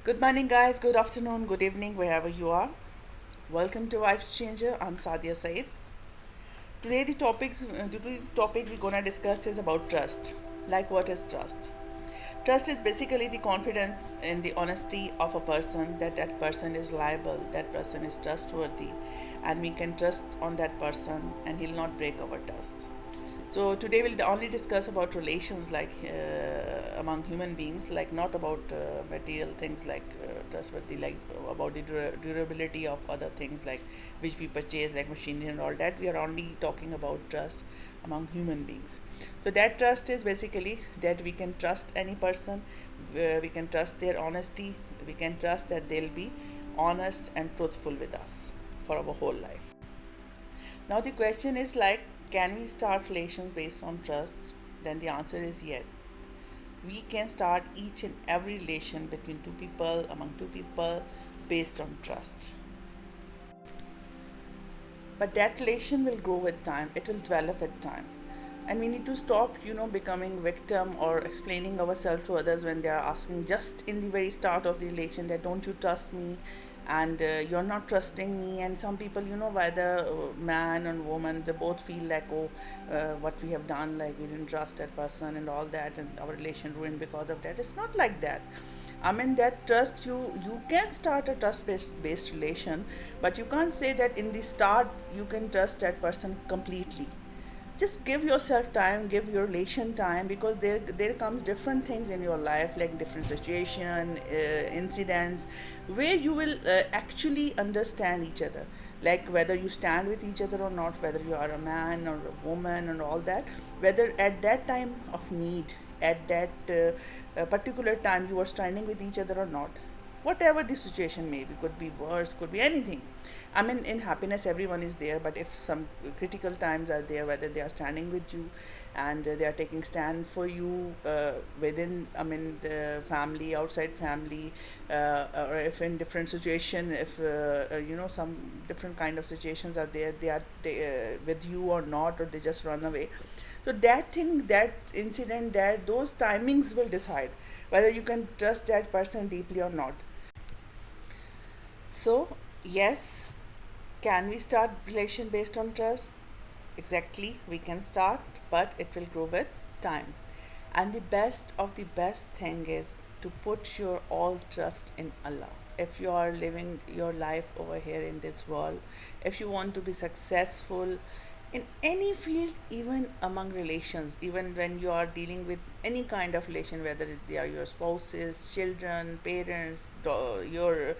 Good morning, guys. Good afternoon. Good evening, wherever you are. Welcome to Vibes Changer. I'm Sadia Said. Today the topic we're gonna discuss is about trust. Like, what is trust? Trust is basically the confidence in the honesty of a person that that person is liable, that person is trustworthy, and we can trust on that person, and he'll not break our trust. So today we'll only discuss about relations like among human beings, like not about material things like trustworthy, like about the durability of other things like which we purchase like machinery and all that. We are only talking about trust among human beings. So that trust is basically that we can trust any person, we can trust their honesty, we can trust that they'll be honest and truthful with us for our whole life. Now the question is like, can we start relations based on trust? Then the answer is yes. We can start each and every relation between two people, among two people, based on trust. But that relation will grow with time, it will develop with time. And we need to stop, becoming victim or explaining ourselves to others when they are asking just in the very start of the relation that don't you trust me, and you're not trusting me. And some people, whether man and woman, they both feel like, oh, what we have done, like we didn't trust that person and all that, and our relation ruined because of that. It's not like that. I mean that trust, you can start a trust based relation, but you can't say that in the start you can trust that person completely. Just give yourself time, give your relation time, because there comes different things in your life, like different situation, incidents, where you will actually understand each other, like whether you stand with each other or not, whether you are a man or a woman and all that, whether at that time of need, at that particular time you are standing with each other or not, whatever the situation may be, could be worse, could be anything. I mean, in happiness everyone is there, but if some critical times are there, whether they are standing with you and they are taking stand for you, within, I mean, the family, outside family, or if in different situation, if some different kind of situations are there, they are with you or not, or they just run away. So that thing, that incident, that those timings will decide whether you can trust that person deeply or not. So, yes, can we start relation based on trust? Exactly, we can start, but it will grow with time. And the best of the best thing is to put your all trust in Allah. If you are living your life over here in this world, if you want to be successful in any field, even among relations, even when you are dealing with any kind of relation, whether they are your spouses, children, parents, your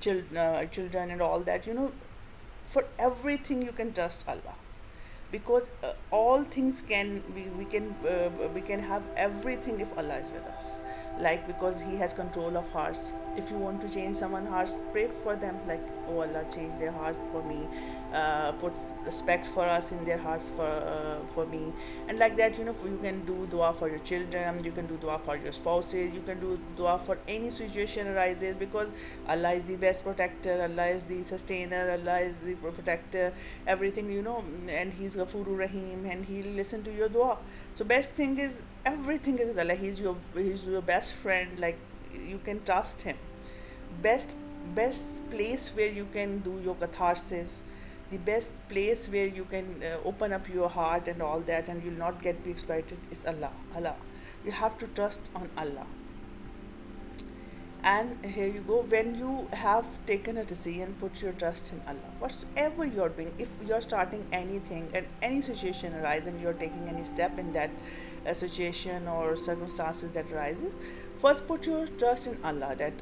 children and all that, for everything you can trust Allah, because all things can we can have everything if Allah is with us, like because he has control of hearts. If you want to change someone's hearts, pray for them, like, oh Allah, change their heart for me, put respect for us in their hearts for me. And like that, you can do dua for your children, you can do dua for your spouses, you can do dua for any situation arises, because Allah is the best protector, Allah is the sustainer, Allah is the protector, everything, and he's Ghafuru Rahim, and he'll listen to your dua. So best thing is, everything is Allah, he's your best friend, like you can trust him. Best best place where you can do your catharsis, the best place where you can open up your heart and all that, and you'll not get be exploited, is Allah. You have to trust on Allah. And here you go, when you have taken a decision, put your trust in Allah. Whatsoever you're doing, if you're starting anything and any situation arises and you're taking any step in that situation or circumstances that arises, first put your trust in Allah, that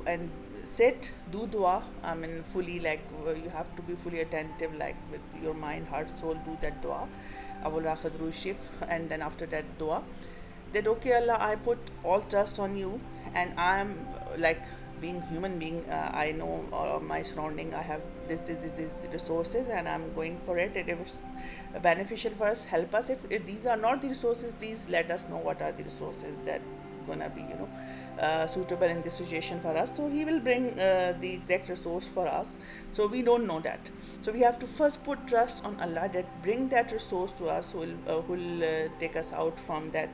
and sit, do dua, I mean fully, like you have to be fully attentive, like with your mind, heart, soul, do that dua, awul akhadru shif. And then after that dua, that okay Allah, I put all trust on you, and I am like being human being, I know all of my surrounding, I have this the resources, and I'm going for it. If it's beneficial for us, help us. If these are not the resources, please let us know what are the resources that gonna be, suitable in this situation for us. So he will bring the exact resource for us. So we don't know that. So we have to first put trust on Allah that bring that resource to us, who will take us out from that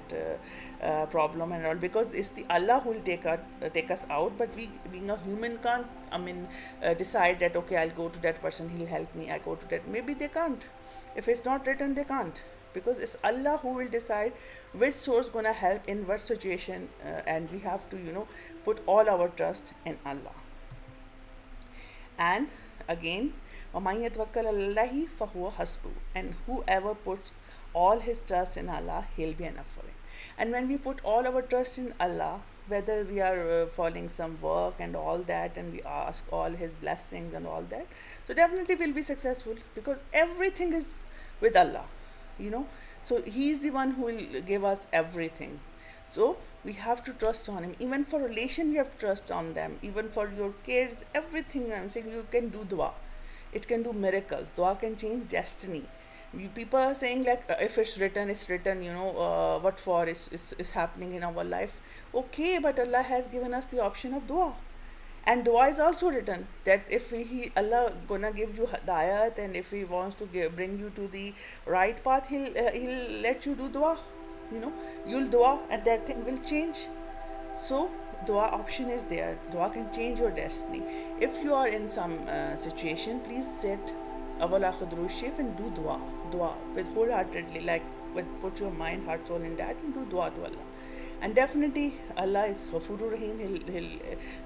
problem and all, because it's the Allah who will take us out. But we, being a human, can't, decide that okay, I'll go to that person, he'll help me. I go to that, maybe they can't. If it's not written, they can't, because it's Allah who will decide which source gonna help in what situation, and we have to, put all our trust in Allah. And again, وَمَن يَتَوَكَّلْ عَلَى اللَّهِ فَهُوَ حَسْبُهُ, and whoever puts all his trust in Allah, he'll be enough for him. And when we put all our trust in Allah, whether we are following some work and all that, and we ask all his blessings and all that, so definitely we'll be successful, because everything is with Allah, you know. So he is the one who will give us everything. So we have to trust on him. Even for relation, we have to trust on them. Even for your kids, everything, I'm saying, you can do dua. It can do miracles. Dua can change destiny. People are saying like, if it's written, it's written, what for is happening in our life. Okay, but Allah has given us the option of dua. And dua is also written, that if Allah gonna give you hidayat, and if he wants to bring you to the right path, he'll let you do dua. You'll dua and that thing will change. So dua option is there. Dua can change your destiny. If you are in some situation, please sit awala khudru shif and do dua with wholeheartedly, like with put your mind, heart, soul in that, and do dua to Allah. And definitely Allah is Ghafurur Rahim. He'll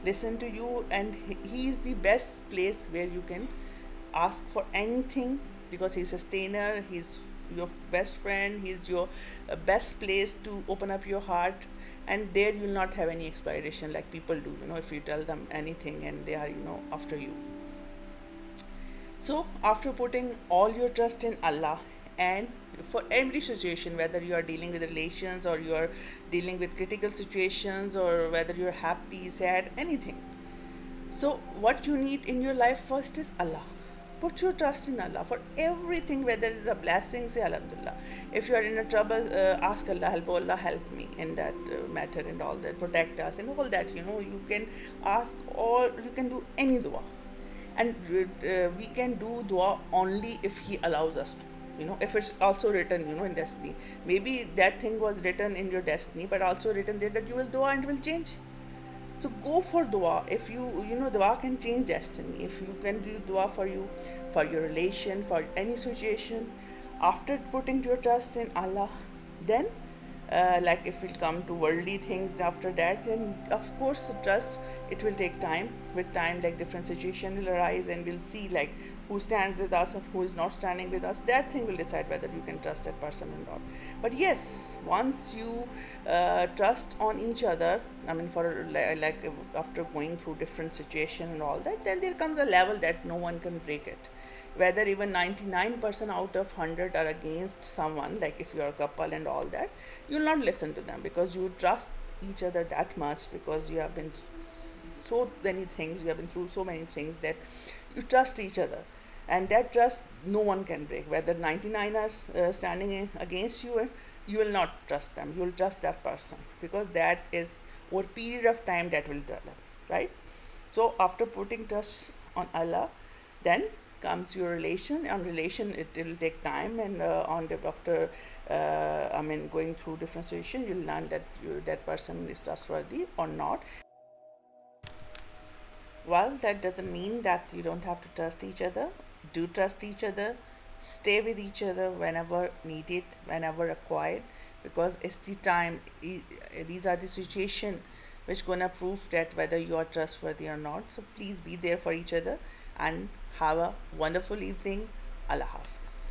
listen to you, and he is the best place where you can ask for anything, because he's a sustainer, he's your best friend, he's your best place to open up your heart. And there you'll not have any expiration like people do, if you tell them anything and they are, after you. So after putting all your trust in Allah, and for every situation, whether you are dealing with relations, or you are dealing with critical situations, or whether you're happy, sad, anything, so what you need in your life first is Allah. Put your trust in Allah for everything. Whether it's a blessing, say Alhamdulillah. If you are in a trouble, ask Allah, Allah help me in that matter and all that, protect us and all that. You can ask, or you can do any dua. And we can do dua only if he allows us to. If it's also written, in destiny. Maybe that thing was written in your destiny, but also written there that you will dua and it will change. So go for dua. If dua can change destiny. If you can do dua for you, for your relation, for any situation, after putting your trust in Allah, then like if it come to worldly things after that, then of course the trust, it will take time. With time, like different situation will arise, and we'll see like who stands with us and who is not standing with us. That thing will decide whether you can trust that person or not. But yes, once you trust on each other, for like after going through different situation and all that, then there comes a level that no one can break it. Whether even 99% out of 100 are against someone, like if you are a couple and all that, you'll not listen to them, because you trust each other that much, because you have been so many things, you have been through so many things, that you trust each other. And that trust no one can break. Whether 99 are standing against you, you will not trust them. You will trust that person, because that is over a period of time that will develop, right? So after putting trust on Allah, then comes your relation. On relation, it will take time, and after going through different situations, you'll learn that that person is trustworthy or not. Well, that doesn't mean that you don't have to trust each other. Do trust each other. Stay with each other whenever needed, whenever required, because it's the time. These are the situation which gonna prove that whether you are trustworthy or not. So please be there for each other, and have a wonderful evening. Allah Hafiz.